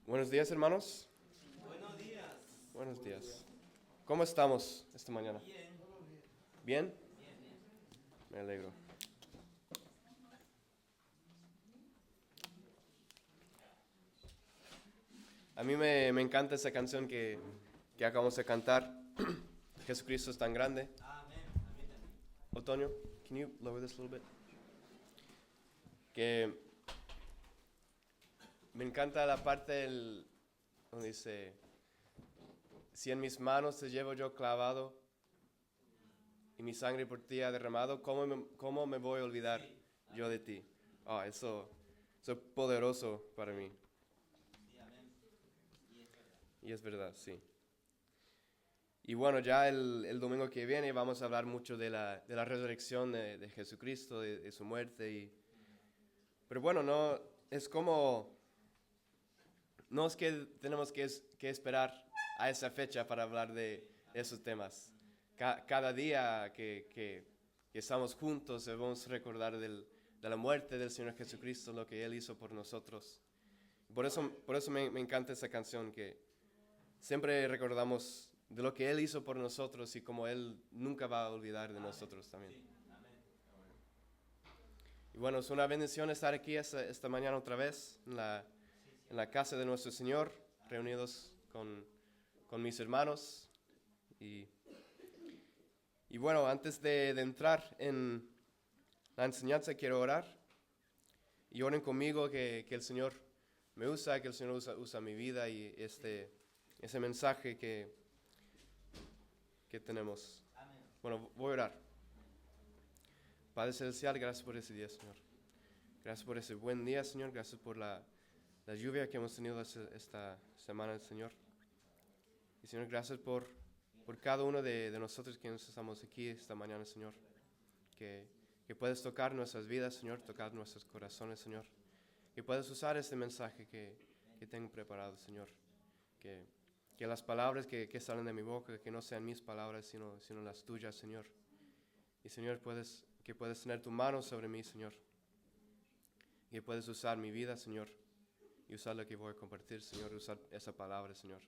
Buenos días, hermanos. Buenos días. Buenos días. ¿Cómo estamos esta mañana? Bien, ¿Bien? bien, bien. Me alegro. A mí me encanta esa canción que acabamos de cantar. Jesucristo es tan grande. Amén. A mí también. Otoño, can you lower this a little bit? Que me encanta la parte donde dice, si en mis manos te llevo yo clavado y mi sangre por ti ha derramado, ¿cómo me voy a olvidar Sí, yo de amén. ti? Eso es poderoso para mí. Sí, amén. Y es verdad. Y es verdad, sí. Y bueno, ya el domingo que viene vamos a hablar mucho de la resurrección de Jesucristo, de su muerte. Pero bueno, no es que tenemos que esperar a esa fecha para hablar de Sí, amén. esos temas. Cada día que estamos juntos debemos recordar de la muerte del Señor Sí, Jesucristo, lo que Él hizo por nosotros. Por eso me encanta esa canción, que siempre recordamos de lo que Él hizo por nosotros y como Él nunca va a olvidar de amén. nosotros también. Sí, amén. Y bueno, es una bendición estar aquí esta mañana otra vez Sí, sí, en la amén. casa de nuestro Señor, Amén. reunidos con mis hermanos. Y, y bueno, antes de entrar en la enseñanza, quiero orar. Y oren conmigo que el Señor me usa, que el Señor usa mi vida y Sí, ese mensaje que tenemos. amén. Bueno, voy a orar. Padre Celestial, gracias por ese día, Señor. Gracias por ese buen día, Señor. Gracias por la lluvia que hemos tenido esta semana, Señor. Y, Señor, gracias por cada uno de nosotros que estamos aquí esta mañana, Señor. Que, que puedes tocar nuestras vidas, Señor, tocar nuestros corazones, Señor. Que puedes usar este mensaje que tengo preparado, Señor. Que, que las palabras que salen de mi boca, que no sean mis palabras, sino las tuyas, Señor. Y, Señor, que puedes tener tu mano sobre mí, Señor. Y que puedes usar mi vida, Señor. Y usar lo que voy a compartir, Señor. Usar esa palabra, Señor.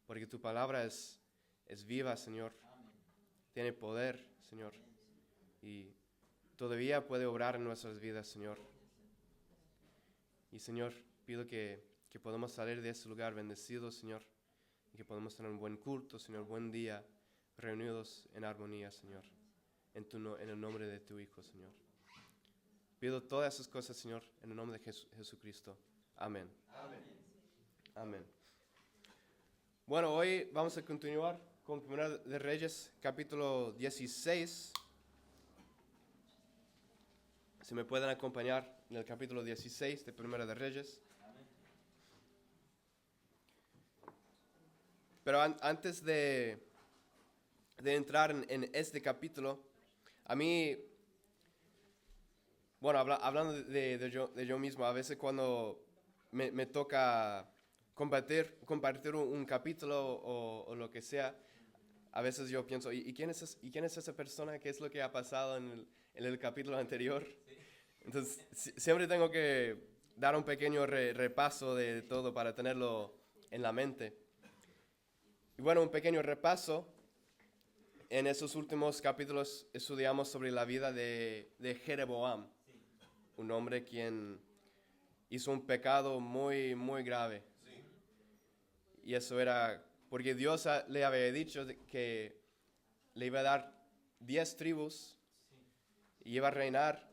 Porque tu palabra es viva, Señor. Amén. Tiene poder, Señor. Amén, Señor. Y todavía puede obrar en nuestras vidas, Señor. Y, Señor, pido que podamos salir de este lugar bendecidos, Señor. Y que podamos tener un buen culto, Señor. Buen día, reunidos en armonía, Señor. En el nombre de tu Hijo, Señor. Pido todas esas cosas, Señor, en el nombre de Jesucristo. Amén. Amén. Amén. Bueno, hoy vamos a continuar con Primera de Reyes, capítulo 16. Si me pueden acompañar en el capítulo 16 de Primera de Reyes. Amén. Pero antes de entrar en este capítulo, a mí, bueno, hablando de yo mismo, a veces cuando me toca compartir un capítulo o lo que sea, a veces yo pienso, ¿y quién es esa persona? ¿Qué es lo que ha pasado en el capítulo anterior? Sí, Entonces, siempre tengo que dar un pequeño repaso de sí, todo para tenerlo en la mente. Y bueno, un pequeño repaso. En esos últimos capítulos estudiamos sobre la vida de Jeroboam, sí, un hombre quien hizo un pecado muy, muy grave. ujú, Y eso era porque Dios le había dicho que le iba a dar 10 tribus sí, y iba a reinar,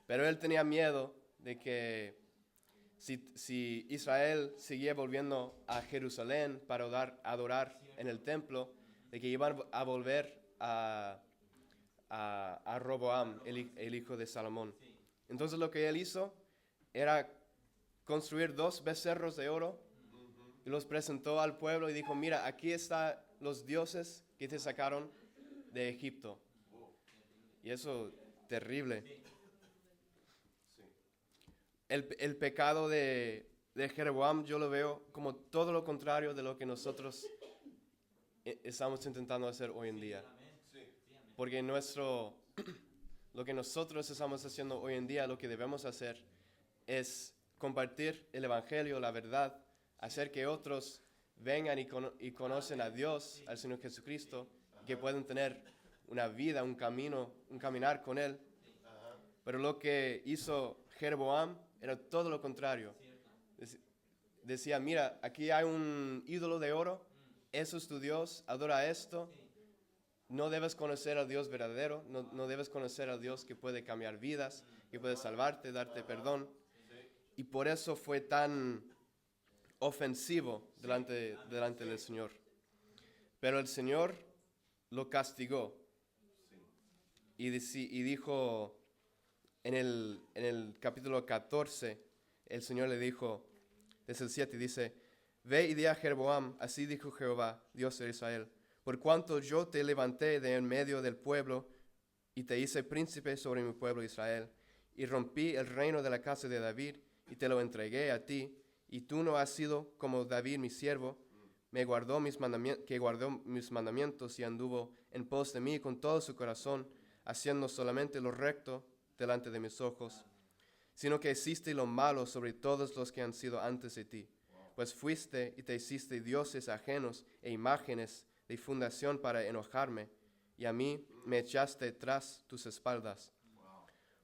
pero él tenía miedo de que si Israel seguía volviendo a Jerusalén para adorar en cierto. el templo, Ujú. de que iban a volver a A Roboam, Roban, sí. el hijo de Salomón. Sí. Entonces lo que él hizo era construir 2 becerros de oro Ujú. y los presentó al pueblo y dijo, mira, aquí están los dioses que te sacaron de Egipto. Terrible. Y eso, terrible. Sí, El pecado de Jeroboam yo lo veo como todo lo contrario de lo que nosotros estamos intentando hacer hoy en sí, día. amén. Sí, amén. Porque lo que nosotros estamos haciendo hoy en día, lo que debemos hacer es compartir el evangelio, la verdad, hacer que otros vengan y conocen a Dios, al Señor Jesucristo, que pueden tener una vida, un camino, un caminar con Él. Pero lo que hizo Jeroboam era todo lo contrario. Decía, mira, aquí hay un ídolo de oro, eso es tu Dios, adora esto. No debes conocer al Dios verdadero, no debes conocer al Dios que puede cambiar vidas, que puede salvarte, darte perdón. Y por eso fue tan ofensivo delante del Señor. Pero el Señor lo castigó y dijo en el capítulo 14, el Señor le dijo, desde el 7, dice, ve y di a Jeroboam, así dijo Jehová, Dios de Israel, por cuanto yo te levanté de en medio del pueblo y te hice príncipe sobre mi pueblo Israel, y rompí el reino de la casa de David y te lo entregué a ti, y tú no has sido como David mi siervo, que guardó mis mandamientos y anduvo en pos de mí con todo su corazón, haciendo solamente lo recto delante de mis ojos, sino que hiciste lo malo sobre todos los que han sido antes de ti, pues fuiste y te hiciste dioses ajenos e imágenes de fundación para enojarme, y a mí me echaste tras tus espaldas.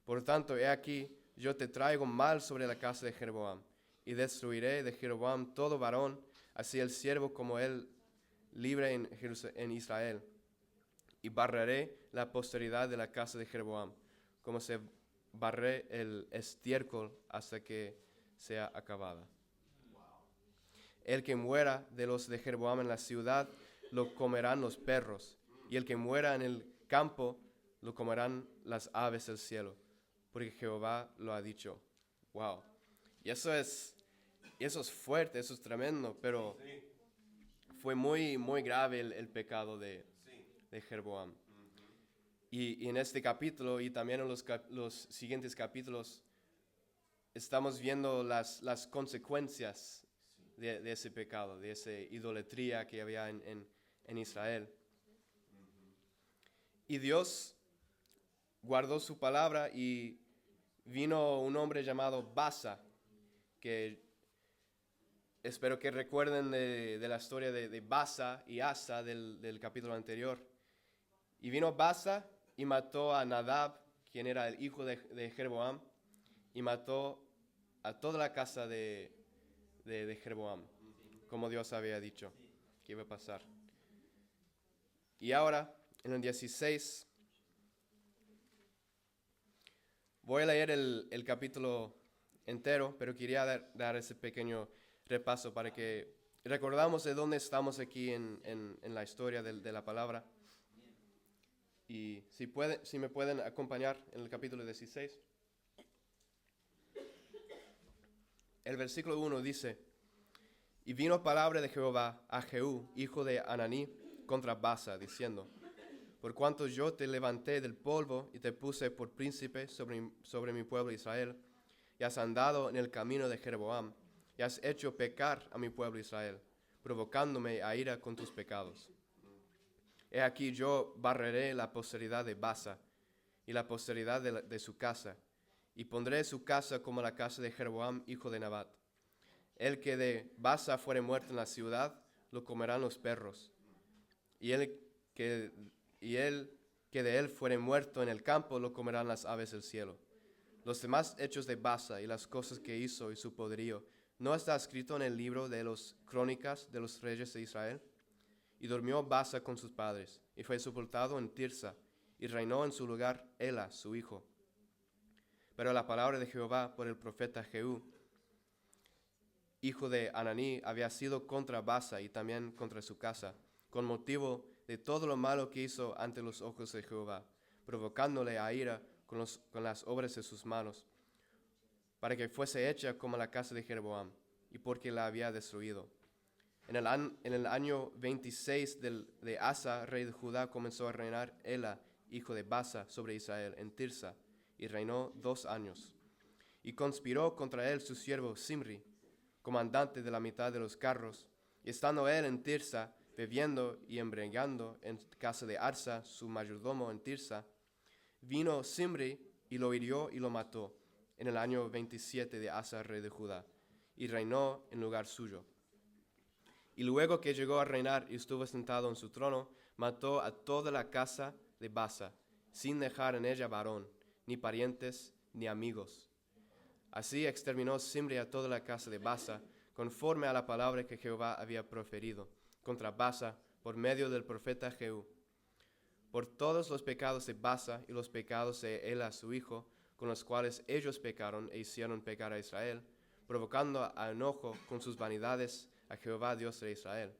Por tanto, he aquí, yo te traigo mal sobre la casa de Jeroboam, y destruiré de Jeroboam todo varón, así el siervo como él, libre en Israel. Y barreré la posteridad de la casa de Jeroboam, como se barre el estiércol hasta que sea acabada. El que muera de los de Jeroboam en la ciudad, lo comerán los perros, y el que muera en el campo, lo comerán las aves del cielo, porque Jehová lo ha dicho. Wow. Y eso es fuerte, eso es tremendo, pero fue muy, muy grave el pecado de Jeroboam. Y en este capítulo y también en los siguientes capítulos estamos viendo las consecuencias de ese pecado, de esa idolatría que había en Israel. Y Dios guardó su palabra y vino un hombre llamado Basa, que espero que recuerden de la historia de Basa y Asa del capítulo anterior. Y vino Basa y mató a Nadab, quien era el hijo de Jeroboam, y mató a toda la casa de Jeroboam, como Dios había dicho que iba a pasar. Y ahora, en el 16, voy a leer el capítulo entero, pero quería dar ese pequeño repaso para que recordamos de dónde estamos aquí en la historia de la palabra. Y si me pueden acompañar en el capítulo 16. El versículo 1 dice, y vino palabra de Jehová a Jehú, hijo de Ananí, contra Basa, diciendo, por cuanto yo te levanté del polvo y te puse por príncipe sobre mi pueblo Israel, y has andado en el camino de Jeroboam, y has hecho pecar a mi pueblo Israel, provocándome a ira con tus pecados. He aquí yo barreré la posteridad de Basa y la posteridad de su casa, y pondré su casa como la casa de Jeroboam, hijo de Nabat. El que de Basa fuere muerto en la ciudad, lo comerán los perros, y el que de él fuere muerto en el campo, lo comerán las aves del cielo. Los demás hechos de Basa y las cosas que hizo y su poderío, ¿no está escrito en el libro de las crónicas de los reyes de Israel? Y durmió Basa con sus padres, y fue sepultado en Tirsa, y reinó en su lugar Ela, su hijo. Pero la palabra de Jehová por el profeta Jehú, hijo de Ananí, había sido contra Basa y también contra su casa, con motivo de todo lo malo que hizo ante los ojos de Jehová, provocándole a ira con las obras de sus manos, para que fuese hecha como la casa de Jeroboam, y porque la había destruido. En el año 26 de Asa, rey de Judá, comenzó a reinar Ela, hijo de Basa, sobre Israel, en Tirsa, y reinó 2 años. Y conspiró contra él su siervo Simri, comandante de la mitad de los carros, y estando él en Tirsa, bebiendo y embriagando en casa de Arsa, su mayordomo en Tirsa, vino Simri y lo hirió y lo mató, en el año 27 de Asa, rey de Judá, y reinó en lugar suyo. Y luego que llegó a reinar y estuvo sentado en su trono, mató a toda la casa de Baasa, sin dejar en ella varón, ni parientes, ni amigos. Así exterminó Zimri a toda la casa de Baasa, conforme a la palabra que Jehová había proferido contra Baasa por medio del profeta Jehú. Por todos los pecados de Baasa y los pecados de Ela su hijo, con los cuales ellos pecaron e hicieron pecar a Israel, provocando a enojo con sus vanidades a Jehová Dios de Israel.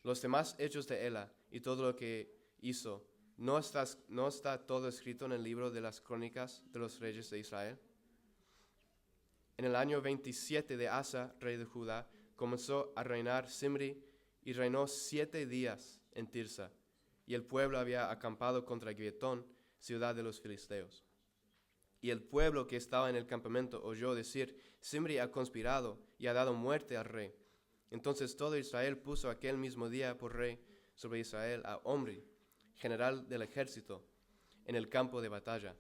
Los demás hechos de Ela y todo lo que hizo, ¿no está todo escrito en el libro de las crónicas de los reyes de Israel? En el año 27 de Asa, rey de Judá, comenzó a reinar Zimri y reinó 7 días en Tirsa, y el pueblo había acampado contra Gibeton, ciudad de los filisteos. Y el pueblo que estaba en el campamento oyó decir: Zimri ha conspirado y ha dado muerte al rey. Entonces todo Israel puso aquel mismo día por rey sobre Israel a Omri, general del ejército, en el campo de batalla.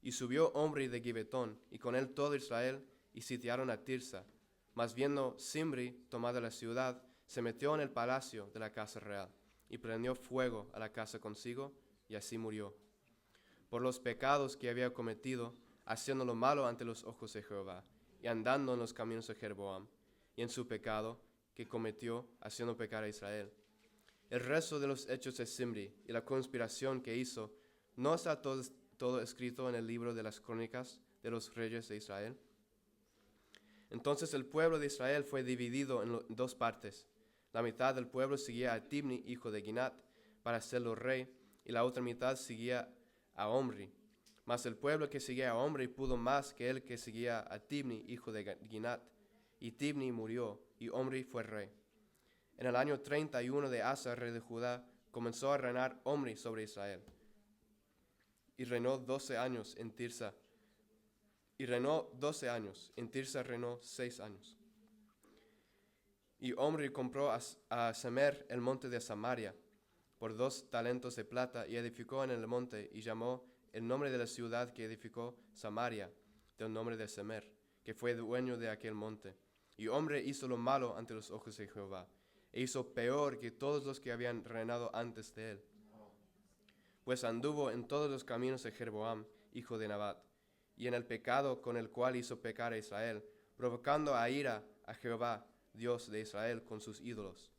Y subió Omri de Gibeton, y con él todo Israel, y sitiaron a Tirsa. Mas viendo Zimri tomada la ciudad, se metió en el palacio de la casa real, y prendió fuego a la casa consigo, y así murió, por los pecados que había cometido, haciendo lo malo ante los ojos de Jehová, y andando en los caminos de Jeroboam, y en su pecado que cometió, haciendo pecar a Israel. El resto de los hechos de Zimri y la conspiración que hizo, ¿no está todo escrito en el libro de las crónicas de los reyes de Israel? Entonces el pueblo de Israel fue dividido en 2 partes. La mitad del pueblo seguía a Tibni, hijo de Ginat, para hacerlo rey, y la otra mitad seguía a Omri. Mas el pueblo que seguía a Omri pudo más que el que seguía a Tibni, hijo de Ginat. Y Tibni murió, y Omri fue rey. En el año 31 de Asa, rey de Judá, comenzó a reinar Omri sobre Israel. Y reinó 12 años en Tirsa. En Tirsa reinó 6 años. Y Omri compró a Semer el monte de Samaria por 2 talentos de plata, y edificó en el monte, y llamó el nombre de la ciudad que edificó Samaria, del nombre de Semer, que fue dueño de aquel monte. Y Omri hizo lo malo ante los ojos de Jehová, e hizo peor que todos los que habían reinado antes de él. Pues anduvo en todos los caminos de Jeroboam, hijo de Nabat, y en el pecado con el cual hizo pecar a Israel, provocando a ira a Jehová, Dios de Israel, con sus ídolos.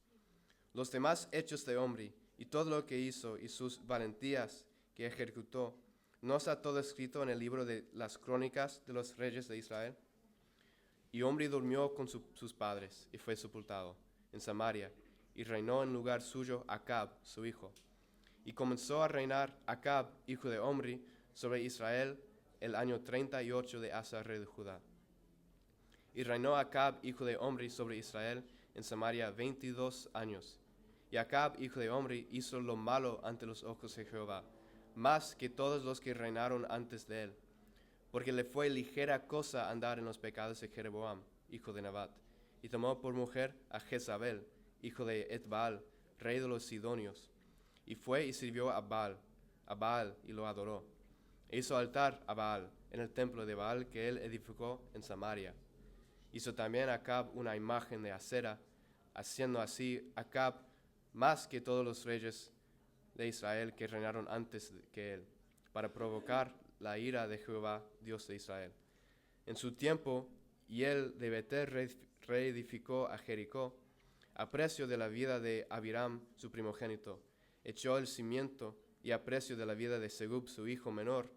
Los demás hechos de Omri, y todo lo que hizo, y sus valentías que ejecutó, ¿no está todo escrito en el libro de las crónicas de los reyes de Israel? Y Omri durmió con sus padres, y fue sepultado en Samaria, y reinó en lugar suyo Acab, su hijo. Y comenzó a reinar Acab, hijo de Omri, sobre Israel el año 38 de Asa, rey de Judá. Y reinó Acab, hijo de Omri, sobre Israel en Samaria 22 años. Y Acab, hijo de Omri, hizo lo malo ante los ojos de Jehová, más que todos los que reinaron antes de él, porque le fue ligera cosa andar en los pecados de Jeroboam, hijo de Nabat, y tomó por mujer a Jezabel, hijo de Etbaal, rey de los Sidonios, y fue y sirvió a Baal, y lo adoró. E hizo altar a Baal en el templo de Baal que él edificó en Samaria. Hizo también Acab una imagen de acera, haciendo así Acab más que todos los reyes de Israel que reinaron antes que él, para provocar la ira de Jehová, Dios de Israel. En su tiempo, y él de Betel reedificó a Jericó, a precio de la vida de Abiram, su primogénito. Echó el cimiento, y a precio de la vida de Segub, su hijo menor,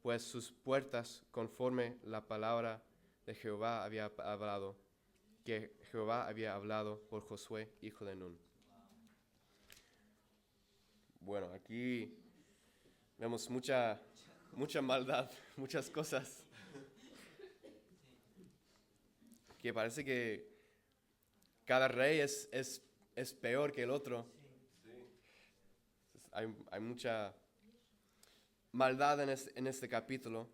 pues sus puertas, conforme la palabra de Jehová había hablado, que Jehová había hablado por Josué, hijo de Nun. Bueno, aquí vemos mucha maldad, muchas cosas que parece que cada rey es peor que el otro. Hay mucha maldad en este capítulo.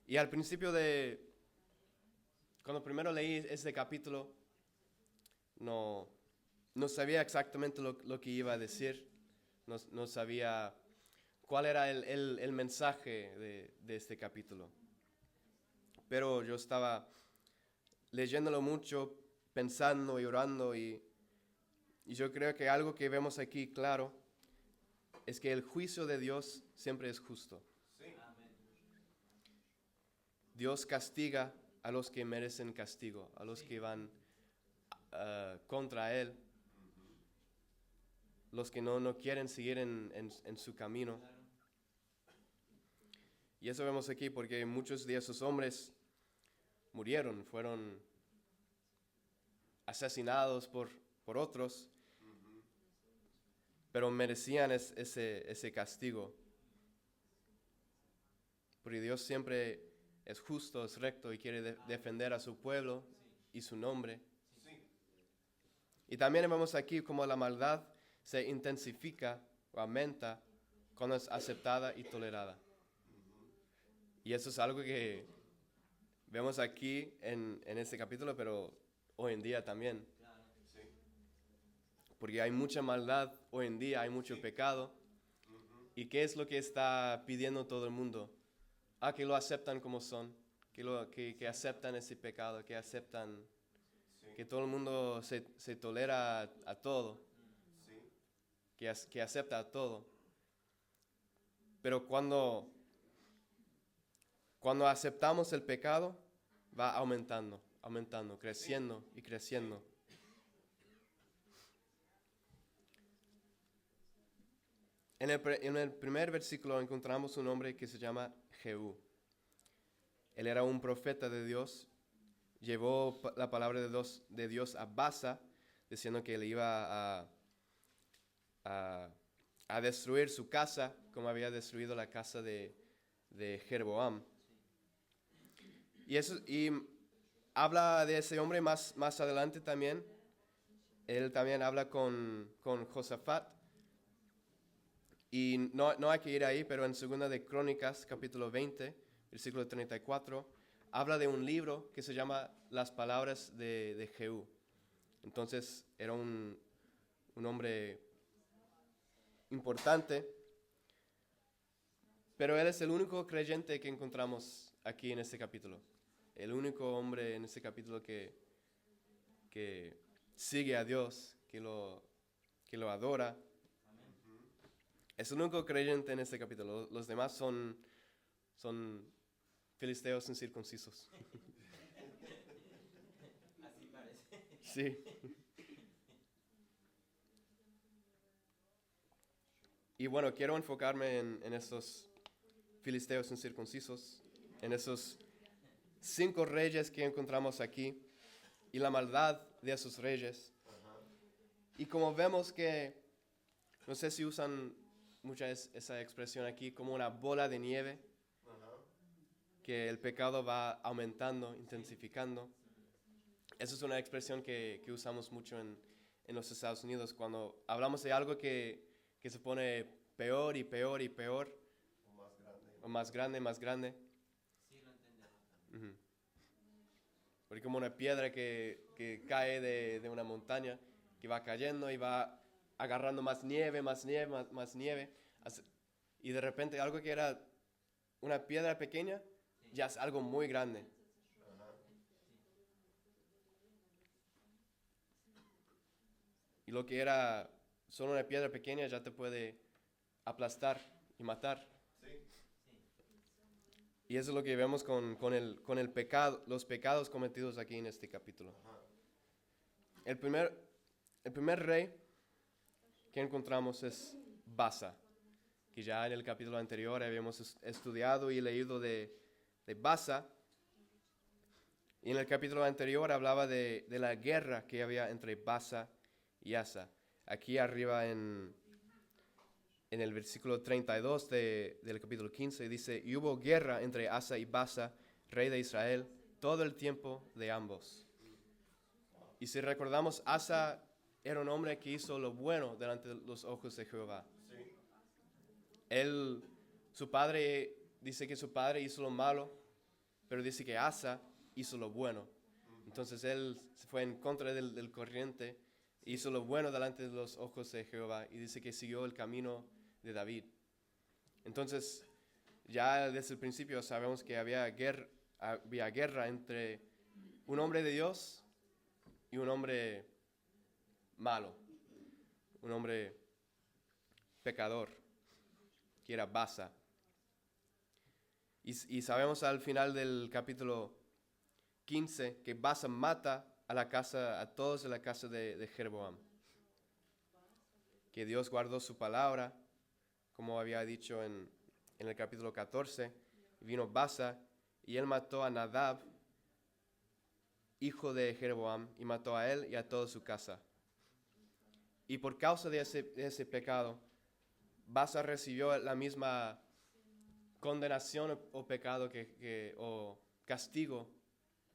Y al principio cuando primero leí este capítulo, no sabía exactamente lo que iba a decir. No sabía cuál era el mensaje de este capítulo. pero yo estaba leyéndolo mucho, pensando y orando, y yo creo que algo que vemos aquí claro es que el juicio de Dios siempre es justo. Amén. Dios castiga a los que merecen castigo, a los que van contra Él, los que no quieren seguir en su camino. Claro. Y eso vemos aquí porque muchos de esos hombres murieron, fueron asesinados por otros, pero merecían ese castigo. Porque Dios siempre es justo, es recto y quiere defender a su pueblo y su nombre. Y también vemos aquí cómo la maldad se intensifica o aumenta cuando es aceptada y tolerada. Y eso es algo que vemos aquí en este capítulo, pero hoy en día también. Claro. Porque hay mucha maldad hoy en día, hay mucho pecado. ¿Y qué es lo que está pidiendo todo el mundo? Que lo aceptan como son, que aceptan ese pecado, que aceptan que todo el mundo se tolera a todo, que acepta a todo. Pero cuando aceptamos el pecado, va aumentando, creciendo y creciendo. En el primer versículo encontramos un hombre que se llama Jehú. Él era un profeta de Dios, llevó la palabra de Dios a Basa, diciendo que le iba a destruir su casa, como había destruido la casa de Jeroboam. Y habla de ese hombre más adelante también. Él también habla con Josafat. Y no hay que ir ahí, pero en 2 de Crónicas, capítulo 20, versículo 34, habla de un libro que se llama Las Palabras de Jehú. Entonces era un hombre importante, pero él es el único creyente que encontramos aquí en este capítulo. El único hombre en este capítulo que sigue a Dios, que lo adora. Es el único creyente en este capítulo. Los demás son filisteos incircuncisos. Así parece. Sí. Y bueno, quiero enfocarme en estos filisteos incircuncisos, en esos 5 reyes que encontramos aquí y la maldad de esos reyes. Y como vemos que, no sé si usan mucha esa expresión aquí, como una bola de nieve, que el pecado va aumentando, intensificando. Esa es una expresión que usamos mucho en los Estados Unidos cuando hablamos de algo que se pone peor y peor y peor, o más grande. Sí, lo entendemos. Ujú. Porque como una piedra que cae de una montaña, que va cayendo y va agarrando más nieve, más nieve, y de repente algo que era una piedra pequeña, ya es algo muy grande. Y lo que era solo una piedra pequeña ya te puede aplastar y matar. Y eso es lo que vemos con el pecado, los pecados cometidos aquí en este capítulo. El primer rey que encontramos es Basa, que ya en el capítulo anterior habíamos estudiado y leído de Basa. Y en el capítulo anterior hablaba de la guerra que había entre Basa y Asa. Aquí arriba en el versículo 32 del capítulo 15 dice: y hubo guerra entre Asa y Basa, rey de Israel, todo el tiempo de ambos. Y si recordamos, Asa era un hombre que hizo lo bueno delante de los ojos de Jehová. Su padre, dice que su padre hizo lo malo, pero dice que Asa hizo lo bueno. Entonces él se fue en contra del corriente, hizo lo bueno delante de los ojos de Jehová, y dice que siguió el camino de David. Entonces, ya desde el principio sabemos que había había guerra entre un hombre de Dios y un hombre malo, un hombre pecador, que era Basa. Y sabemos al final del capítulo 15 que Basa mata a todos de la casa de Jeroboam. Que Dios guardó su palabra, como había dicho en el capítulo 14. Vino Basa y él mató a Nadab, hijo de Jeroboam, y mató a él y a toda su casa. Y por causa de ese pecado, Basa recibió la misma condenación o pecado o castigo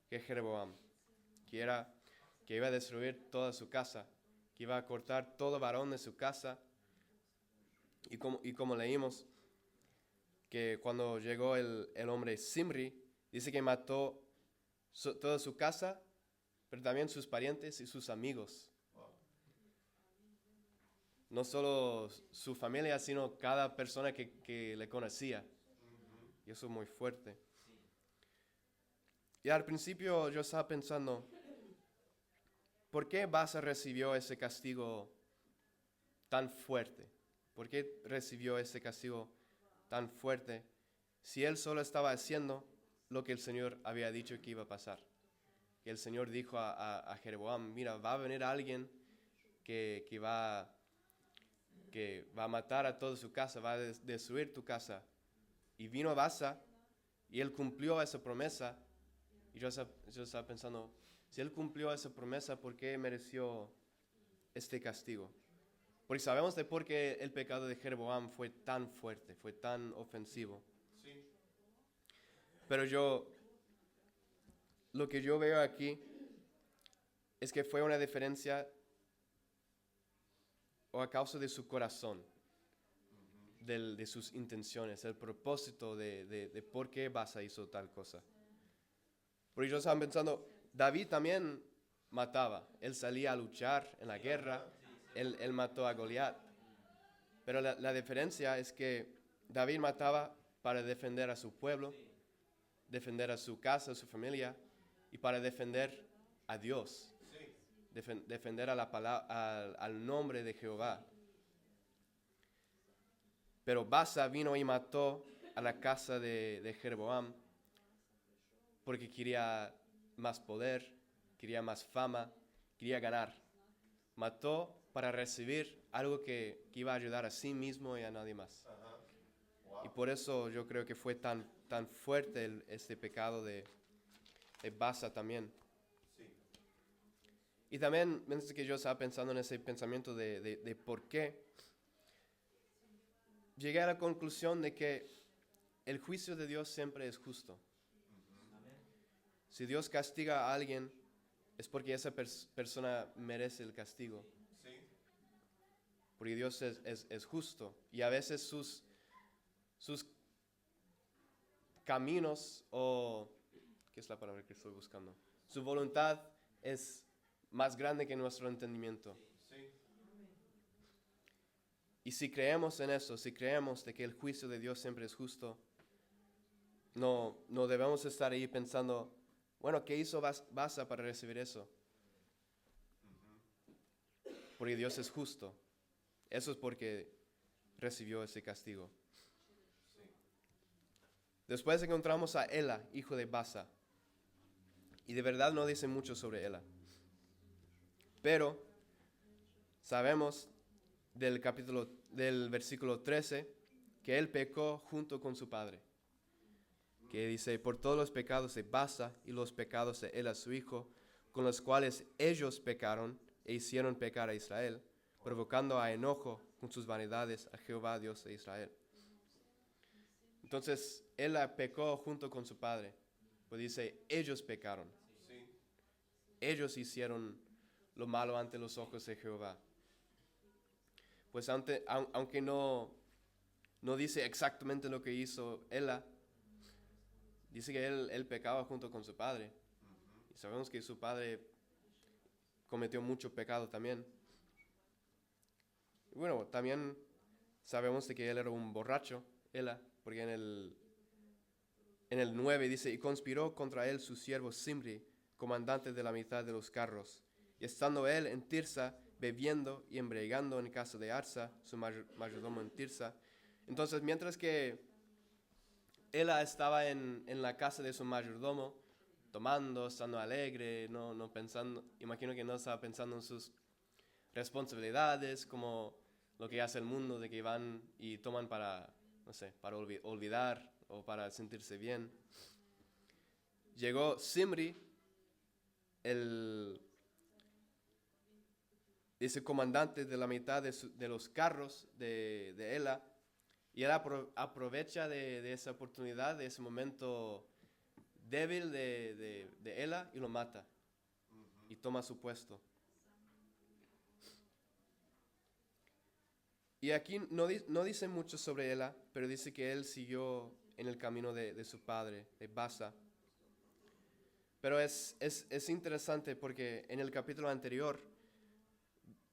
que Jeroboam, que iba a destruir toda su casa, que iba a cortar todo varón de su casa. Y como leímos, que cuando llegó el hombre Zimri, dice que mató toda su casa, pero también sus parientes y sus amigos. No solo su familia, sino cada persona que le conocía. Y eso es muy fuerte. Y al principio yo estaba pensando, ¿por qué Basa recibió ese castigo tan fuerte? ¿Por qué recibió ese castigo tan fuerte si él solo estaba haciendo lo que el Señor había dicho que iba a pasar? Que el Señor dijo a Jeroboam, mira, va a venir alguien que va a matar a toda su casa, va a destruir tu casa. Y vino Basa y él cumplió esa promesa. Y yo estaba pensando, si él cumplió esa promesa, ¿por qué mereció este castigo? Porque sabemos de por qué el pecado de Jeroboam fue tan fuerte, fue tan ofensivo. Sí. Pero lo que yo veo aquí es que fue una diferencia o a causa de su corazón, de sus intenciones, el propósito de por qué Basa hizo tal cosa. Porque yo estaba pensando, David también mataba, él salía a luchar en la guerra, él mató a Goliat. Pero la diferencia es que David mataba para defender a su pueblo, defender a su casa, a su familia, y para defender a Dios, defender al nombre de Jehová. Pero Basa vino y mató a la casa de Jeroboam porque quería más poder, quería más fama, quería ganar. Mató para recibir algo que iba a ayudar a sí mismo y a nadie más. Wow. Y por eso yo creo que fue tan fuerte este pecado de Basa también. Sí. Y también, mientras que yo estaba pensando en ese pensamiento de por qué, llegué a la conclusión de que el juicio de Dios siempre es justo. Si Dios castiga a alguien, es porque esa persona merece el castigo. Sí. Porque Dios es justo. Y a veces sus caminos, o ¿qué es la palabra que estoy buscando? Su voluntad es más grande que nuestro entendimiento. Sí. Y si creemos en eso, si creemos de que el juicio de Dios siempre es justo, no debemos estar ahí pensando, bueno, ¿qué hizo Basa para recibir eso? Porque Dios es justo. Eso es porque recibió ese castigo. Sí. Después encontramos a Ela, hijo de Basa. Y de verdad no dice mucho sobre Ela. Pero sabemos del versículo 13 que él pecó junto con su padre. Que dice, por todos los pecados de Basa y los pecados de Ela su hijo, con los cuales ellos pecaron e hicieron pecar a Israel, provocando a enojo con sus vanidades a Jehová Dios de Israel. Entonces, Ela pecó junto con su padre. Pues dice, ellos pecaron. Sí. Ellos hicieron lo malo ante los ojos de Jehová. Pues aunque no dice exactamente lo que hizo Ela, dice que él pecaba junto con su padre. Y sabemos que su padre cometió mucho pecado también. Y bueno, también sabemos de que él era un borracho, Ela, porque en el 9 dice, y conspiró contra él su siervo Simri, comandante de la mitad de los carros. Y estando él en Tirsa, bebiendo y embriagando en casa de Arsa, su mayordomo en Tirsa. Entonces, mientras que Ela estaba en la casa de su mayordomo, tomando, estando alegre, no pensando, imagino que no estaba pensando en sus responsabilidades, como lo que hace el mundo, de que van y toman para, no sé, para olvidar o para sentirse bien. Llegó Simri, ese comandante de la mitad de los carros de Ela, y él aprovecha de esa oportunidad, de ese momento débil de Ela, y lo mata. Y toma su puesto. Y aquí no dice mucho sobre Ela, pero dice que él siguió en el camino de su padre, de Basa. Pero es interesante porque en el capítulo anterior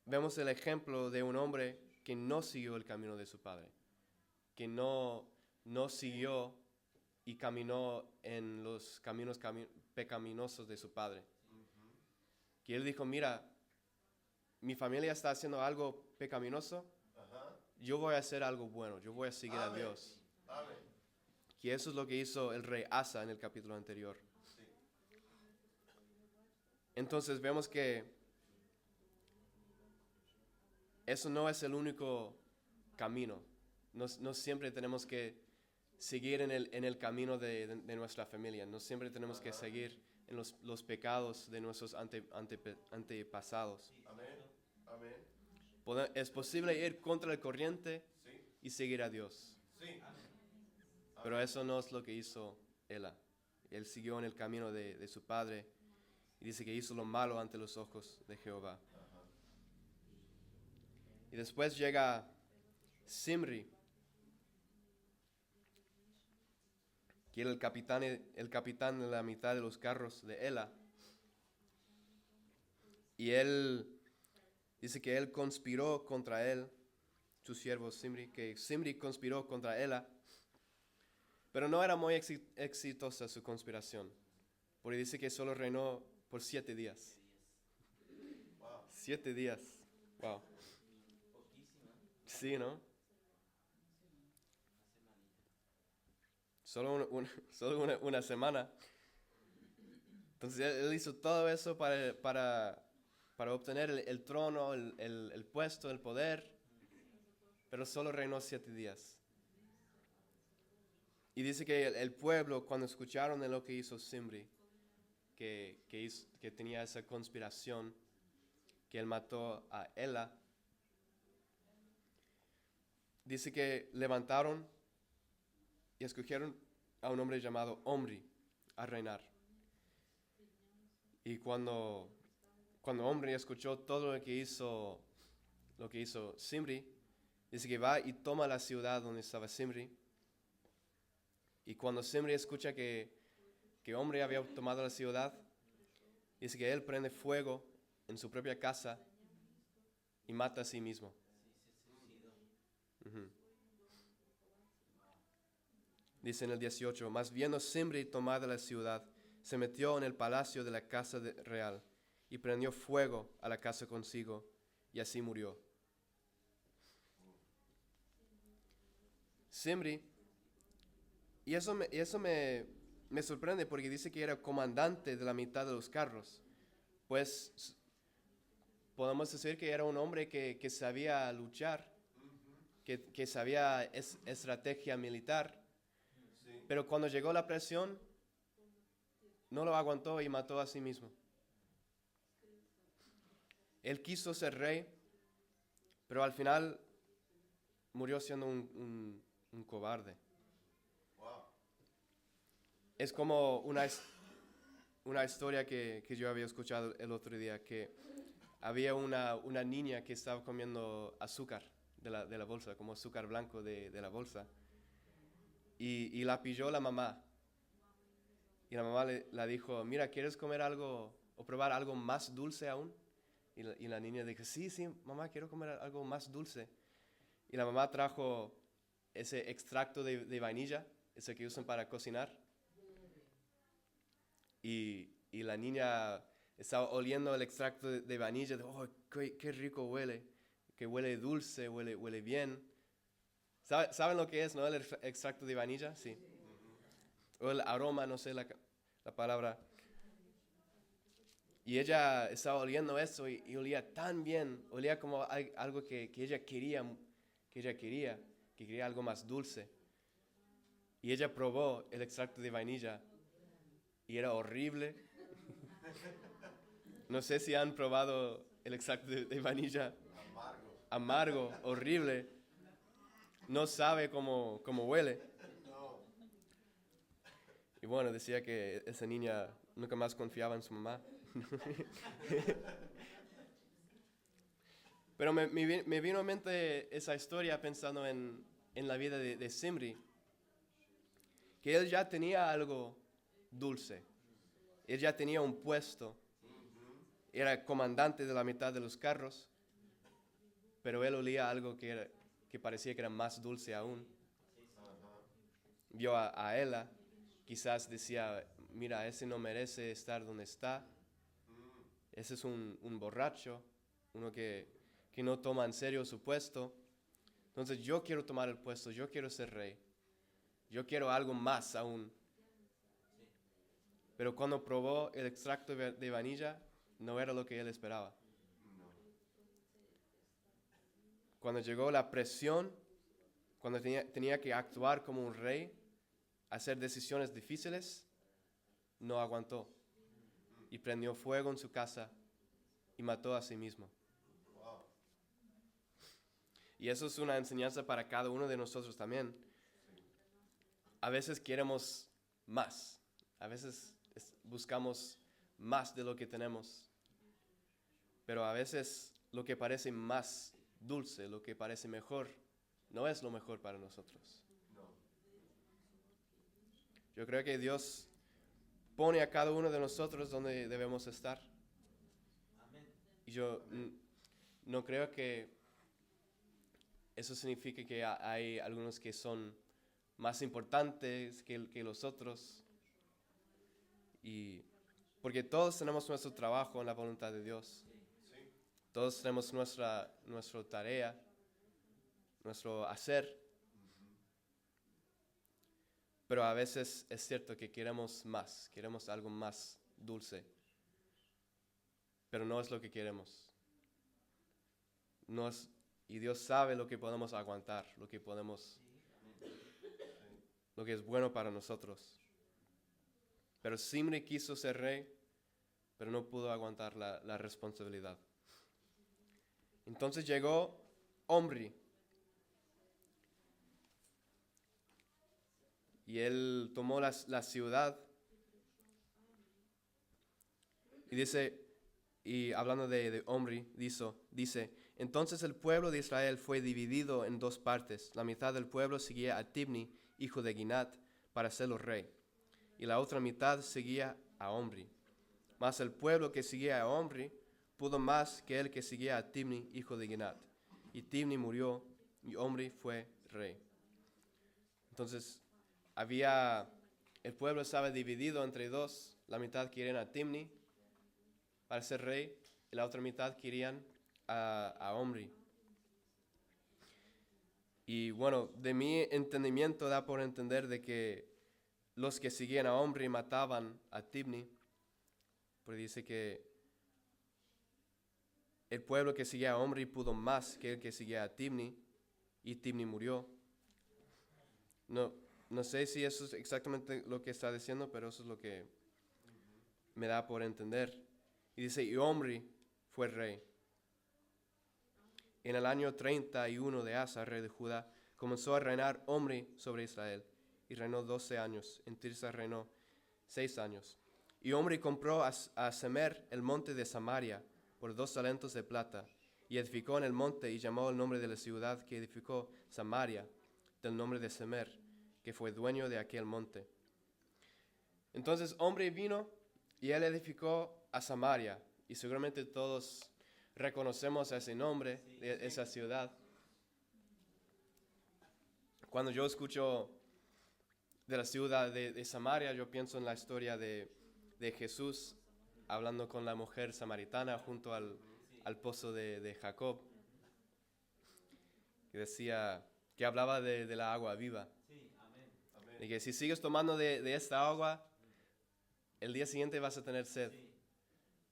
vemos el ejemplo de un hombre que no siguió el camino de su padre, que no siguió y caminó en los caminos pecaminosos de su padre. Que él dijo, mira, mi familia está haciendo algo pecaminoso, yo voy a hacer algo bueno, yo voy a seguir a Dios. Amén. Que eso es lo que hizo el rey Asa en el capítulo anterior. Sí. Entonces vemos que eso no es el único camino. No siempre tenemos que seguir en el camino de nuestra familia. No siempre tenemos que seguir en los pecados de nuestros antepasados. Amén. Amén. Es posible ir contra el corriente Sí. y seguir a Dios. Sí. Pero eso no es lo que hizo Ela. Él siguió en el camino de su padre y dice que hizo lo malo ante los ojos de Jehová. Y después llega Simri, que era el capitán de la mitad de los carros de Ela. Y él dice que él conspiró contra él, su siervo Simri, que Simri conspiró contra Ela. Pero no era muy exitosa su conspiración, porque dice que solo reinó por 7 días. Wow. 7 días. Wow. Poquísima. Sí, ¿no? Solo una semana. Entonces él hizo todo eso para obtener el trono, el puesto, el poder, pero solo reinó 7 días. Y dice que el pueblo, cuando escucharon de lo que hizo Simri, que tenía esa conspiración, que él mató a Ela, dice que levantaron y escogieron a un hombre llamado Omri a reinar. Y cuando Omri escuchó todo lo que hizo Simri, dice que va y toma la ciudad donde estaba Simri. Y cuando Simri escucha que Omri había tomado la ciudad, dice que él prende fuego en su propia casa y mata a sí mismo. Uh-huh. Dice en el 18, mas viendo Simri tomada la ciudad, se metió en el palacio de la casa real y prendió fuego a la casa consigo, y así murió. Simri, y eso me sorprende porque dice que era comandante de la mitad de los carros. Pues podemos decir que era un hombre que sabía luchar, que sabía estrategia militar. Sí. Pero cuando llegó la presión, no lo aguantó y mató a sí mismo. Él quiso ser rey, pero al final murió siendo un cobarde. Wow. Es como una historia que yo había escuchado el otro día, que había una niña que estaba comiendo azúcar de la bolsa, como azúcar blanco de la bolsa, y la pilló la mamá. Y la mamá la dijo, mira, ¿quieres comer algo o probar algo más dulce aún? Y la niña dijo, sí, mamá, quiero comer algo más dulce. Y la mamá trajo ese extracto de vainilla, ese que usan para cocinar, y la niña estaba oliendo el extracto de vainilla. Oh, qué rico huele, que huele dulce, huele bien. ¿Saben lo que es, no? El extracto de vainilla, sí. O el aroma, no sé la palabra. Y ella estaba oliendo eso y olía tan bien, olía como algo que ella quería, que quería algo más dulce. Y ella probó el extracto de vainilla y era horrible. No sé si han probado el extracto de vainilla. Amargo. Amargo, horrible. No sabe cómo huele. No. Y bueno, decía que esa niña nunca más confiaba en su mamá. Pero me vino a mente esa historia pensando en la vida de Zimri, que él ya tenía algo dulce. Él ya tenía un puesto. Era comandante de la mitad de los carros, pero él olía algo que parecía que era más dulce aún. Vio a Ela, quizás decía, mira, ese no merece estar donde está. Ese es un borracho, uno que no toma en serio su puesto. Entonces yo quiero tomar el puesto, yo quiero ser rey. Yo quiero algo más aún. Pero cuando probó el extracto de vainilla, no era lo que él esperaba. Cuando llegó la presión, cuando tenía que actuar como un rey, hacer decisiones difíciles, no aguantó. Y prendió fuego en su casa y mató a sí mismo. Wow. Y eso es una enseñanza para cada uno de nosotros también. A veces queremos más. A veces buscamos más de lo que tenemos. Pero a veces lo que parece más dulce, lo que parece mejor, no es lo mejor para nosotros. No. Yo creo que Dios pone a cada uno de nosotros donde debemos estar. Amén. Y yo no creo que eso signifique que hay algunos que son más importantes que los otros. Y porque todos tenemos nuestro trabajo en la voluntad de Dios. Sí. Todos tenemos nuestra tarea, nuestro hacer. Pero a veces es cierto que queremos más, queremos algo más dulce. Pero no es lo que queremos. Y Dios sabe lo que podemos aguantar, lo que es bueno para nosotros. Pero Zimri quiso ser rey, pero no pudo aguantar la responsabilidad. Entonces llegó Omri. Y él tomó la ciudad. Y dice, y hablando de Omri, dice, entonces el pueblo de Israel fue dividido en dos partes. La mitad del pueblo seguía a Tibni, hijo de Ginat, para hacerlo rey. Y la otra mitad seguía a Omri. Mas el pueblo que seguía a Omri pudo más que el que seguía a Tibni, hijo de Ginat. Y Tibni murió, y Omri fue rey. Entonces, el pueblo estaba dividido entre dos. La mitad querían a Tibni para ser rey, y la otra mitad querían a Omri. Y bueno, de mi entendimiento da por entender de que los que seguían a Omri mataban a Tibni, porque dice que el pueblo que seguía a Omri pudo más que el que seguía a Tibni, y Tibni murió. No sé si eso es exactamente lo que está diciendo, pero eso es lo que me da por entender. Y dice, y Omri fue rey. En el año 31 de Asa, rey de Judá, comenzó a reinar Omri sobre Israel, y reinó 12 años. En Tirsa reinó 6 años. Y Omri compró a Semer el monte de Samaria por 2 talentos de plata, y edificó en el monte, y llamó el nombre de la ciudad que edificó Samaria, del nombre de Semer, que fue dueño de aquel monte. Entonces Omri vino, y él edificó a Samaria, y seguramente todos reconocemos ese nombre, de esa ciudad. Cuando yo escucho de la ciudad de Samaria, yo pienso en la historia de de Jesús hablando con la mujer samaritana junto al pozo de Jacob. Que decía, que hablaba de la agua viva. Sí, amén. Y que si sigues tomando de esta agua, el día siguiente vas a tener sed. Sí.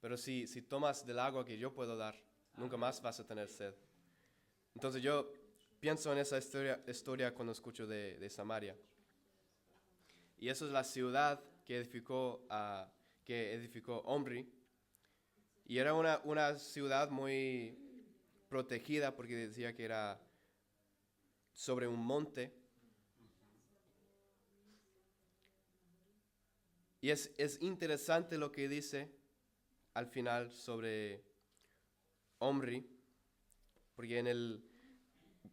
Pero si tomas del agua que yo puedo dar, nunca más vas a tener sed. Entonces yo pienso en esa historia cuando escucho de Samaria. Y eso es la ciudad que edificó Omri. Y era una ciudad muy protegida porque decía que era sobre un monte. Y es interesante lo que dice al final sobre Omri, porque en el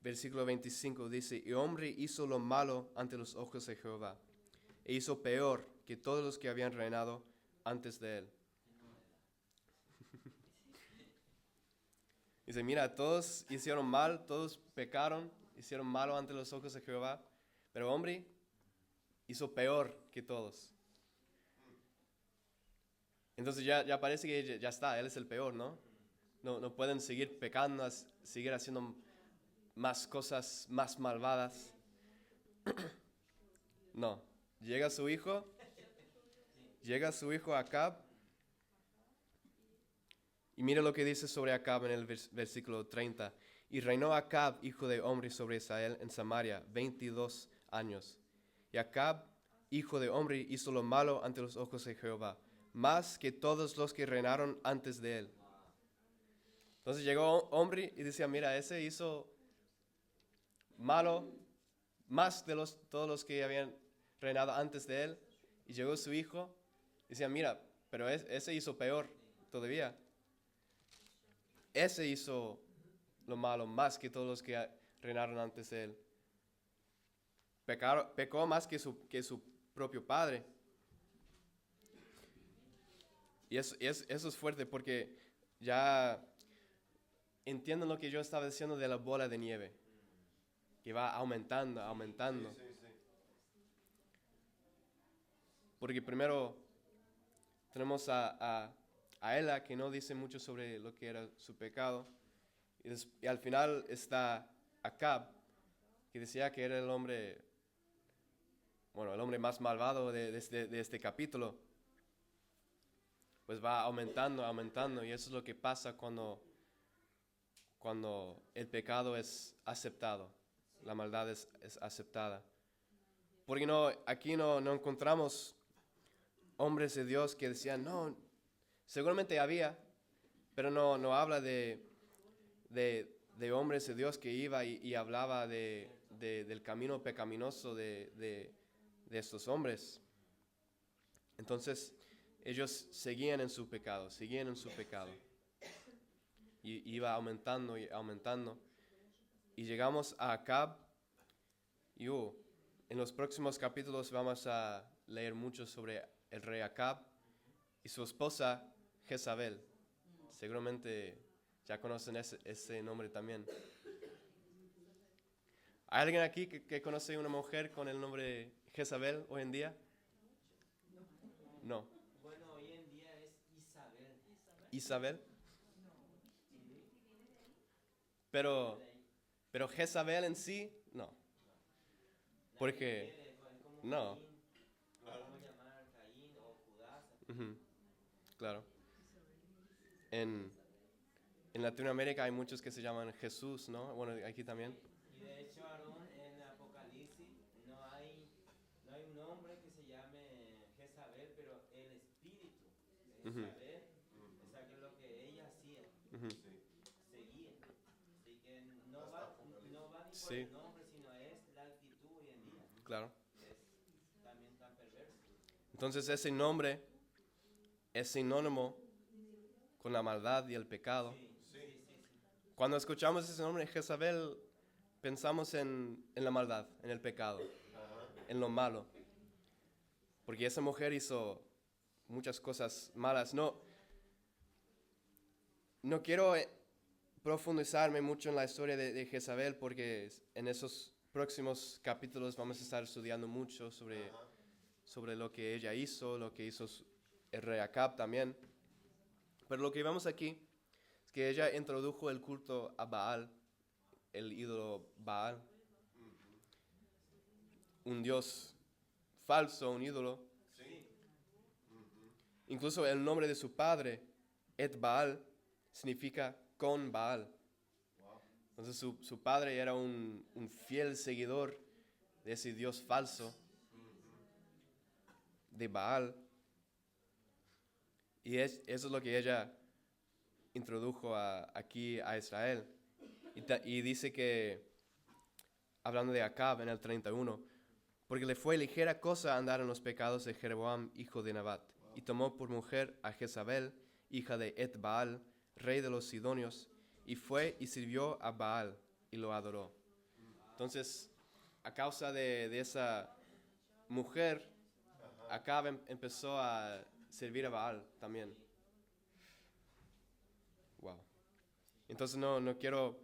versículo 25 dice, y Omri hizo lo malo ante los ojos de Jehová, e hizo peor que todos los que habían reinado antes de él. Dice, mira, todos hicieron mal, todos pecaron, hicieron malo ante los ojos de Jehová, pero Omri hizo peor que todos. Entonces ya parece que ya está, él es el peor, ¿no? No pueden seguir pecando, seguir haciendo más cosas más malvadas. No, llega su hijo Acab, y mira lo que dice sobre Acab en el versículo 30. Y reinó Acab, hijo de Omri, sobre Israel en Samaria 22 años. Y Acab, hijo de Omri, hizo lo malo ante los ojos de Jehová, más que todos los que reinaron antes de él. Entonces llegó Omri y decía, mira, ese hizo malo más de todos los que habían reinado antes de él. Y llegó su hijo y decía, mira, pero ese hizo peor todavía. Ese hizo lo malo más que todos los que reinaron antes de él. Pecó más que su propio padre. Y eso es fuerte porque ya entienden lo que yo estaba diciendo de la bola de nieve, que va aumentando. Sí. Porque primero tenemos a Ela, que no dice mucho sobre lo que era su pecado, y al final está Acab, que decía que era el hombre más malvado de este capítulo. Pues va aumentando, y eso es lo que pasa cuando el pecado es aceptado, la maldad es aceptada. Porque aquí no encontramos hombres de Dios que decían, no, seguramente había, pero no habla de hombres de Dios que iba y hablaba del camino pecaminoso de estos hombres. Entonces, ellos seguían en su pecado. Y iba aumentando. Y llegamos a Acab. Y en los próximos capítulos vamos a leer mucho sobre el rey Acab y su esposa Jezabel. Seguramente ya conocen ese nombre también. ¿Hay alguien aquí que conoce una mujer con el nombre Jezabel hoy en día? No. Bueno, hoy en día es Isabel. ¿Isabel? Pero Jezabel en sí, no. Porque, no. Podemos llamar Caín o Judas. Claro. En Latinoamérica hay muchos que se llaman Jesús, ¿no? Bueno, aquí también. Y de hecho, Aarón, en Apocalipsis no hay un nombre que se llame Jezabel, pero el espíritu de Jezabel, o sea, que es lo que ella hacía, seguía. Así que no va ni por Sí. el nombre, sino es la actitud hoy en día. Claro. Es también tan perverso. Entonces ese nombre es sinónimo con la maldad y el pecado. Sí. Cuando escuchamos ese nombre, Jezabel, pensamos en la maldad, en el pecado, en lo malo. Porque esa mujer hizo muchas cosas malas. No quiero profundizarme mucho en la historia de Jezabel, porque en esos próximos capítulos vamos a estar estudiando mucho sobre lo que ella hizo, lo que hizo el rey Acab también. Pero lo que vemos aquí es que ella introdujo el culto a Baal, el ídolo Baal, un dios falso, un ídolo. Sí. Incluso el nombre de su padre, Et Baal, significa con Baal. Wow. Entonces su padre era un fiel seguidor de ese dios falso, de Baal. Y eso es lo que ella introdujo aquí a Israel. Y dice que, hablando de Acab en el 31, porque le fue ligera cosa andar en los pecados de Jeroboam, hijo de Nabat, y tomó por mujer a Jezabel, hija de Et-Baal, rey de los Sidonios, y fue y sirvió a Baal, y lo adoró. Entonces, a causa de esa mujer, Acab empezó a servir a Baal también. Wow. Entonces no quiero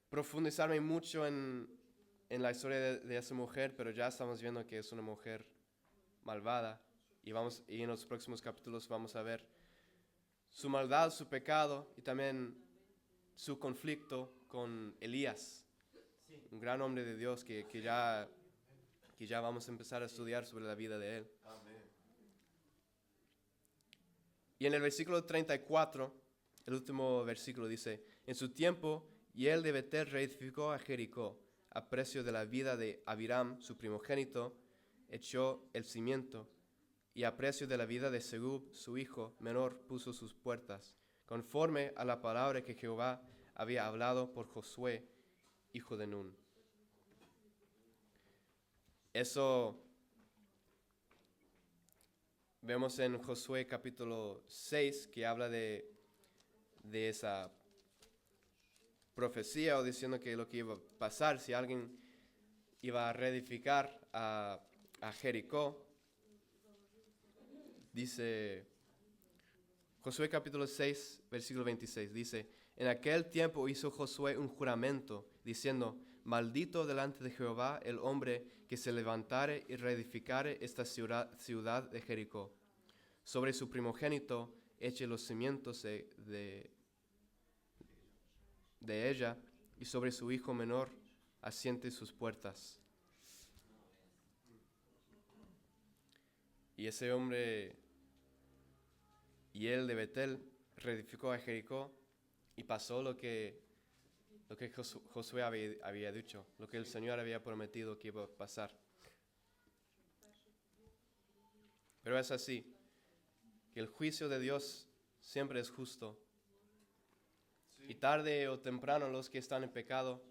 profundizarme mucho en la historia de esa mujer, pero ya estamos viendo que es una mujer malvada y en los próximos capítulos vamos a ver su maldad, su pecado y también su conflicto con Elías, un gran hombre de Dios que ya vamos a empezar a estudiar sobre la vida de él. Amén. Y en el versículo 34, el último versículo dice, en su tiempo, y él de Betel reedificó a Jericó, a precio de la vida de Abiram, su primogénito, echó el cimiento, y a precio de la vida de Segub, su hijo menor, puso sus puertas, conforme a la palabra que Jehová había hablado por Josué, hijo de Nun. Eso vemos en Josué capítulo 6, que habla de esa profecía o diciendo que lo que iba a pasar si alguien iba a reedificar a Jericó. Dice Josué capítulo 6, versículo 26, dice, en aquel tiempo hizo Josué un juramento, diciendo, maldito delante de Jehová el hombre que se levantare y reedificare esta ciudad de Jericó. Sobre su primogénito eche los cimientos de ella, y sobre su hijo menor asiente sus puertas. Y ese hombre, y él de Betel, reedificó a Jericó, y pasó lo que Josué había dicho, lo que el Señor había prometido que iba a pasar. Pero es así, que el juicio de Dios siempre es justo. Y tarde o temprano los que están en pecado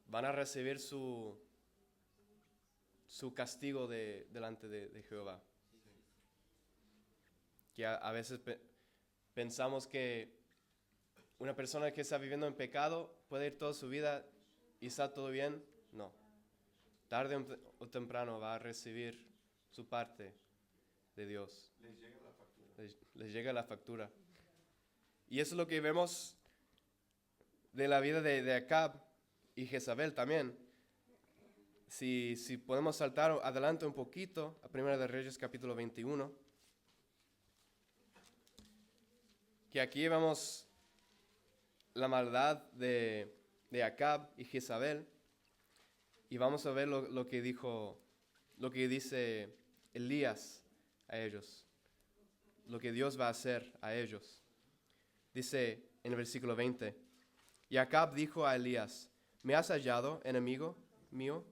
van a recibir su castigo delante de Jehová. Que a veces pensamos que una persona que está viviendo en pecado puede ir toda su vida y está todo bien. No. Tarde o temprano va a recibir su parte de Dios. Les llega la factura. Les llega la factura. Y eso es lo que vemos de la vida de Acab y Jezabel también. Si podemos saltar adelante un poquito a 1 de Reyes capítulo 21, que aquí vemos la maldad de Acab y Jezabel, y vamos a ver lo que dice Elías a ellos, lo que Dios va a hacer a ellos. Dice en el versículo 20, y Acab dijo a Elías, ¿me has hallado, enemigo mío?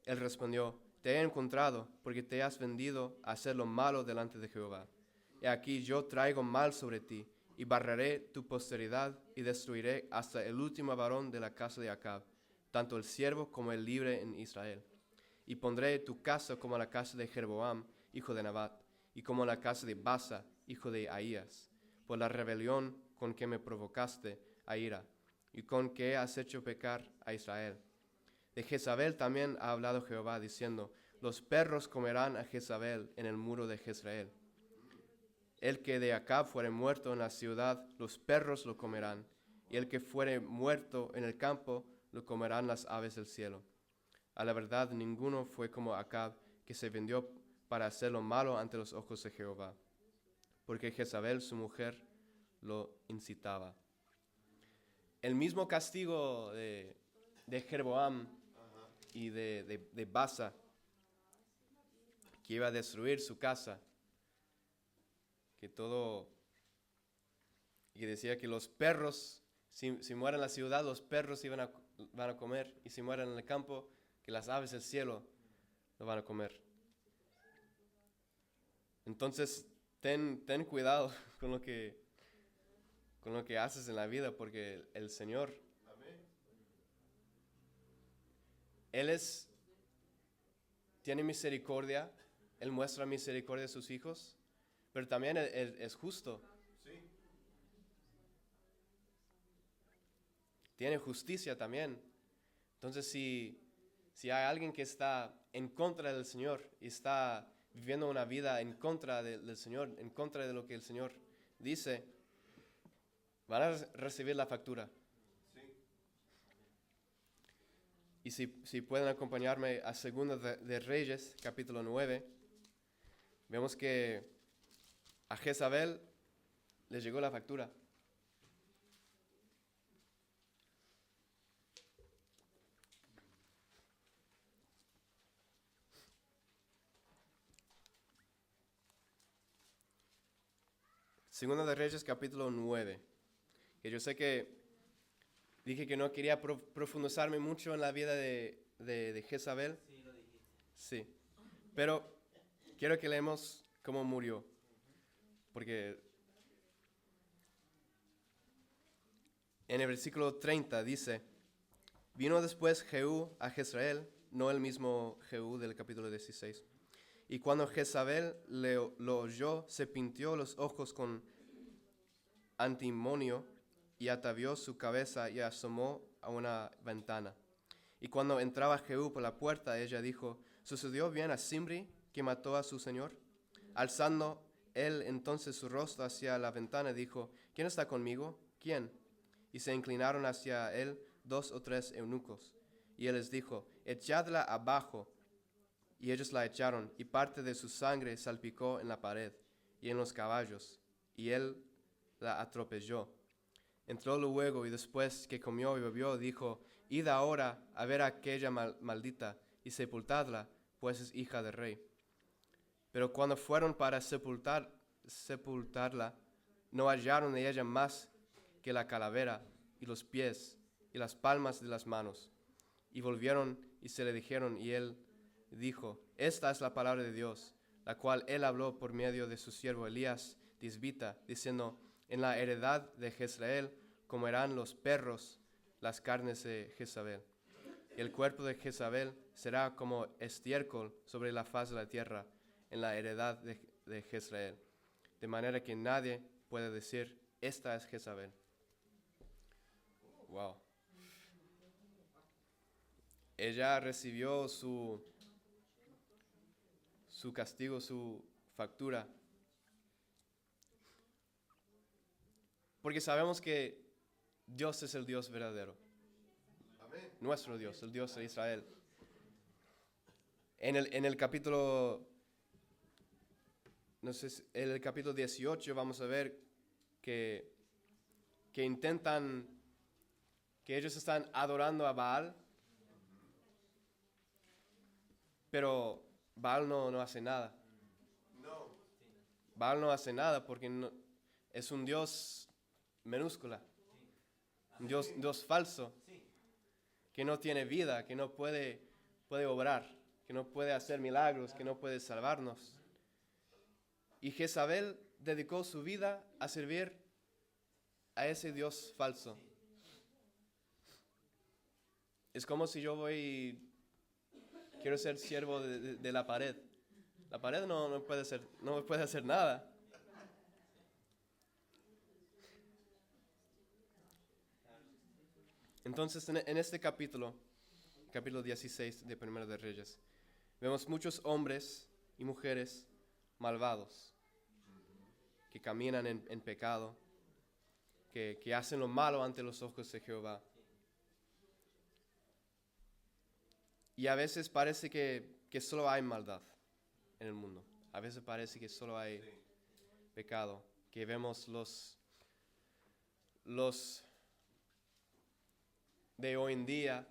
Él respondió, te he encontrado, porque te has vendido a hacer lo malo delante de Jehová. Y aquí yo traigo mal sobre ti, y barreré tu posteridad, y destruiré hasta el último varón de la casa de Acab, tanto el siervo como el libre en Israel. Y pondré tu casa como la casa de Jeroboam, hijo de Nabat, y como la casa de Basa, hijo de Ahías, por la rebelión con que me provocaste a ira, y con que has hecho pecar a Israel. De Jezabel también ha hablado Jehová, diciendo, los perros comerán a Jezabel en el muro de Jezreel. El que de Acab fuere muerto en la ciudad, los perros lo comerán, y el que fuere muerto en el campo, lo comerán las aves del cielo. A la verdad, ninguno fue como Acab, que se vendió para hacer lo malo ante los ojos de Jehová, porque Jezabel, su mujer, lo incitaba. El mismo castigo de Jeroboam y de Basa, que iba a destruir su casa, que decía que los perros, si mueren en la ciudad, los perros van a comer, y si mueren en el campo, que las aves del cielo lo van a comer. Entonces, ten cuidado con lo que haces en la vida, porque el Señor, Él tiene misericordia, Él muestra misericordia a sus hijos, pero también es justo. Sí. Tiene justicia también. Entonces, si hay alguien que está en contra del Señor y está viviendo una vida en contra del Señor, en contra de lo que el Señor dice, van a recibir la factura. Sí. Y si pueden acompañarme a 2 de Reyes, capítulo 9, vemos que a Jezabel le llegó la factura. Segunda de Reyes, capítulo 9. Que yo sé que dije que no quería profundizarme mucho en la vida de Jezabel. Sí, lo dijiste. Sí. Pero quiero que leamos cómo murió. Porque en el versículo 30 dice: vino después Jehú a Jezreel, no el mismo Jehú del capítulo 16. Y cuando Jezabel lo oyó, se pintió los ojos con antimonio y atavió su cabeza y asomó a una ventana. Y cuando entraba Jehú por la puerta, ella dijo: ¿sucedió bien a Zimri, que mató a su señor? Alzando él entonces su rostro hacia la ventana, dijo: ¿quién está conmigo? ¿Quién? Y se inclinaron hacia él 2 o 3 eunucos. Y él les dijo: echadla abajo. Y ellos la echaron, y parte de su sangre salpicó en la pared y en los caballos, y él la atropelló. Entró luego, y después que comió y bebió, dijo: id ahora a ver a aquella maldita, y sepultadla, pues es hija del rey. Pero cuando fueron para sepultarla, no hallaron de ella más que la calavera, y los pies, y las palmas de las manos. Y volvieron y se le dijeron, y él dijo: esta es la palabra de Dios, la cual él habló por medio de su siervo Elías Tisbita, diciendo: en la heredad de Jezreel comerán los perros las carnes de Jezabel. El cuerpo de Jezabel será como estiércol sobre la faz de la tierra en la heredad de Jezreel, de manera que nadie puede decir: esta es Jezabel. Wow. Ella recibió su castigo, su factura. Porque sabemos que Dios es el Dios verdadero. Amén. Nuestro Dios, el Dios de Israel. En el capítulo, no sé, en el capítulo 18 vamos a ver que intentan, que ellos están adorando a Baal, pero Baal no hace nada. No. Baal no hace nada porque es un Dios minúscula, un Dios falso, que no tiene vida, que no puede obrar, que no puede hacer milagros, que no puede salvarnos. Y Jezabel dedicó su vida a servir a ese Dios falso. Es como si yo quiero ser siervo de la pared. La pared no puede hacer nada. Entonces, en este capítulo 16 de Primera de Reyes, vemos muchos hombres y mujeres malvados que caminan en pecado, que hacen lo malo ante los ojos de Jehová. Y a veces parece que solo hay maldad. en el mundo. A veces parece que solo hay pecado, que vemos los de hoy en día,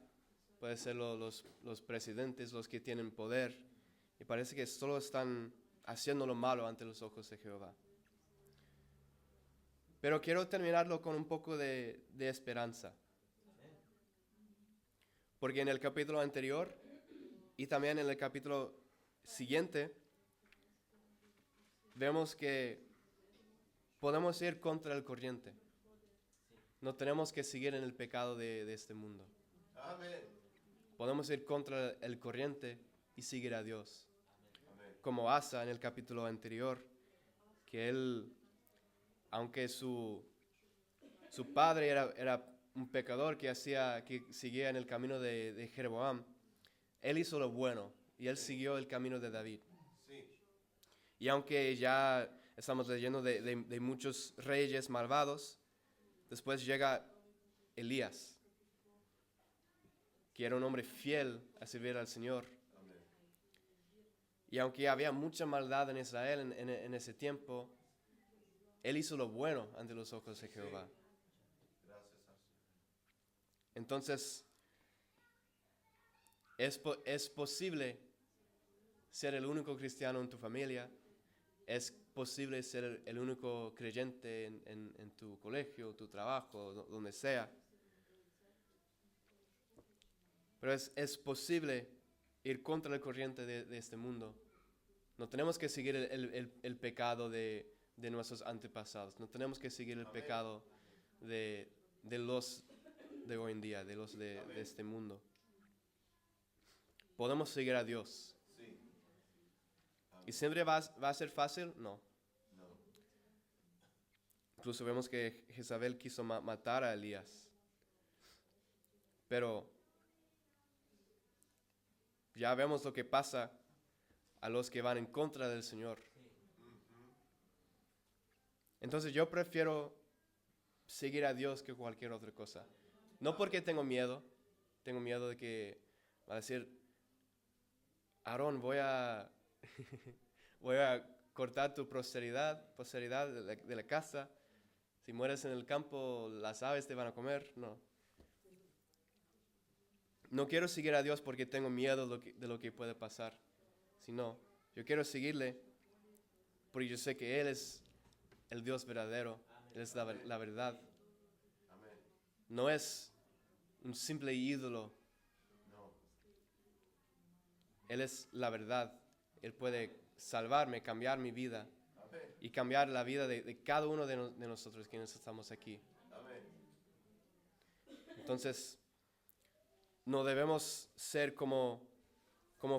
puede ser los presidentes, los que tienen poder, y parece que solo están haciendo lo malo ante los ojos de Jehová. Pero quiero terminarlo con un poco de esperanza. Porque en el capítulo anterior y también en el capítulo siguiente, vemos que podemos ir contra el corriente. No tenemos que seguir en el pecado de este mundo. Amén. Podemos ir contra el corriente y seguir a Dios. Amén. Como Asa en el capítulo anterior, que él, aunque su padre era un pecador que seguía en el camino de Jeroboam, él hizo lo bueno y él siguió el camino de David. Sí. Y aunque ya estamos leyendo de muchos reyes malvados, después llega Elías, que era un hombre fiel a servir al Señor. Amén. Y aunque había mucha maldad en Israel en ese tiempo, él hizo lo bueno ante los ojos de Jehová. Gracias al Señor. Entonces, es posible ser el único cristiano en tu familia. Es posible ser el único creyente en tu colegio, tu trabajo, donde sea. Pero es posible ir contra la corriente de este mundo. No tenemos que seguir el pecado de nuestros antepasados. No tenemos que seguir el Amén. pecado de los de hoy en día, de los de este mundo. Podemos seguir a Dios. Sí. ¿Y siempre va a ser fácil? No. No. Incluso vemos que Jezabel quiso matar a Elías. Pero ya vemos lo que pasa a los que van en contra del Señor. Entonces yo prefiero seguir a Dios que cualquier otra cosa. No porque tengo miedo de que va a decir, Aarón, voy a cortar tu posteridad de la casa. Si mueres en el campo, las aves te van a comer. No quiero seguir a Dios porque tengo miedo de lo que puede pasar. Sino, yo quiero seguirle porque yo sé que Él es el Dios verdadero. Él es la verdad. Amén. No es un simple ídolo. No. Él es la verdad. Él puede salvarme, cambiar mi vida Amén. y cambiar la vida de cada uno de nosotros quienes estamos aquí. Amén. Entonces, no debemos ser como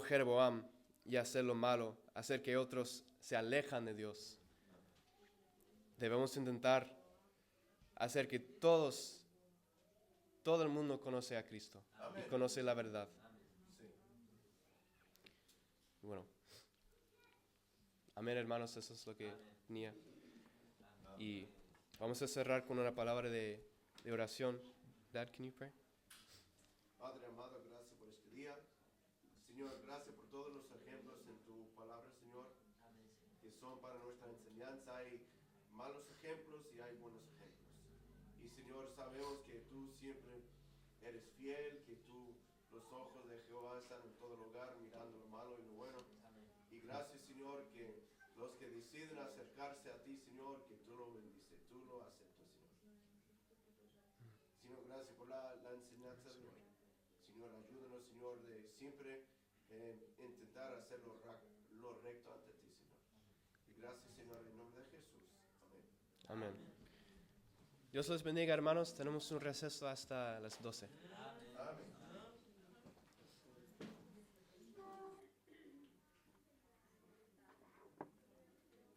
Jeroboam y hacer lo malo, hacer que otros se alejan de Dios. Debemos intentar hacer que todo el mundo conoce a Cristo Amén. y conoce la verdad. Sí. Bueno, amén, hermanos, eso es lo que tenía. Y vamos a cerrar con una palabra de oración. Dad, can you pray? Padre amado, gracias por este día. Señor, gracias por todos los ejemplos en tu palabra, Señor, que son para nuestra enseñanza. Hay malos ejemplos y hay buenos ejemplos. Y Señor, sabemos que tú siempre eres fiel, que los ojos de Jehová están en todo lugar, mirando lo malo y lo bueno. Y gracias, Señor, que los que deciden acercarse a ti, Señor, que tú lo bendices, tú lo aceptas, Señor. Señor, gracias por la enseñanza de hoy. Señor, ayúdanos, Señor, de siempre intentar hacer lo recto ante ti, Señor. Y gracias, Señor, en nombre de Jesús. Amén. Amén. Dios los bendiga, hermanos. Tenemos un receso hasta las 12.